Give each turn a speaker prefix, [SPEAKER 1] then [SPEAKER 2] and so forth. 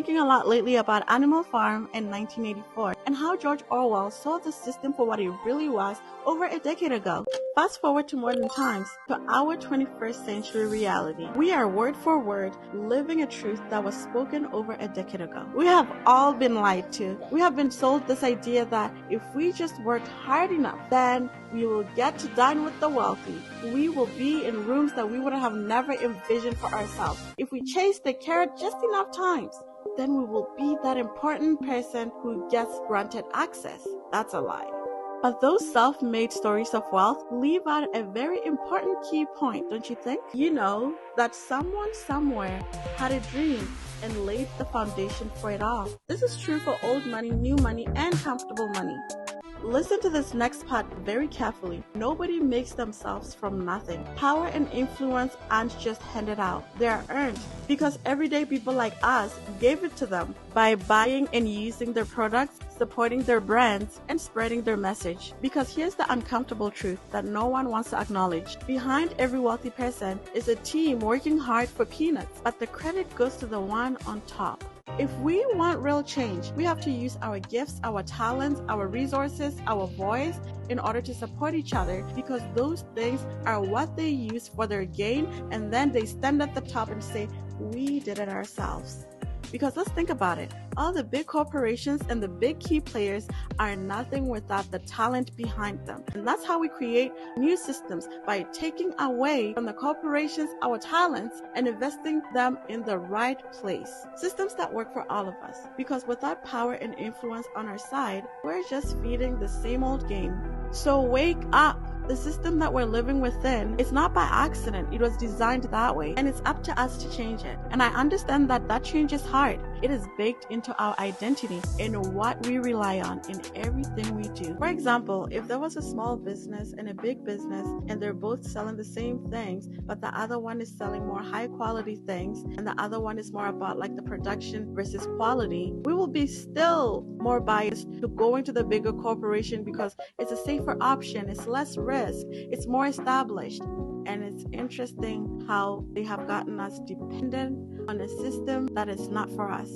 [SPEAKER 1] thinking a lot lately about Animal Farm in 1984 and how George Orwell saw the system for what it really was over a decade ago. Fast forward to modern times, to our 21st century reality. We are word for word living a truth that was spoken over a decade ago. We have all been lied to. We have been sold this idea that if we just worked hard enough, then we will get to dine with the wealthy. We will be in rooms that we would have never envisioned for ourselves. If we chase the carrot just enough times, then we will be that important person who gets granted access. That's a lie. But those self-made stories of wealth leave out a very important key point, don't you think? You know that someone somewhere had a dream and laid the foundation for it all. This is true for old money, new money, and comfortable money. Listen to this next part very carefully. Nobody makes themselves from nothing. Power and influence aren't just handed out. They are earned because everyday people like us gave it to them by buying and using their products, supporting their brands, and spreading their message. Because here's the uncomfortable truth that no one wants to acknowledge. Behind every wealthy person is a team working hard for peanuts, but the credit goes to the one on top. If we want real change, we have to use our gifts, our talents, our resources, our voice in order to support each other, because those things are what they use for their gain, and then they stand at the top and say, we did it ourselves. Because let's think about it. All the big corporations and the big key players are nothing without the talent behind them. And that's how we create new systems, by taking away from the corporations our talents and investing them in the right place. Systems that work for all of us. Because without power and influence on our side, we're just feeding the same old game. So wake up. The system that we're living within is not by accident. It was designed that way, and it's up to us to change it. And I understand that that change is hard. It is baked into our identity and what we rely on in everything we do. For example, if there was a small business and a big business and they're both selling the same things, but the other one is selling more high quality things and the other one is more about like the production versus quality, we will be still more biased to going to the bigger corporation because it's a safer option, it's less risk, it's more established. And it's interesting how they have gotten us dependent on a system that is not for us.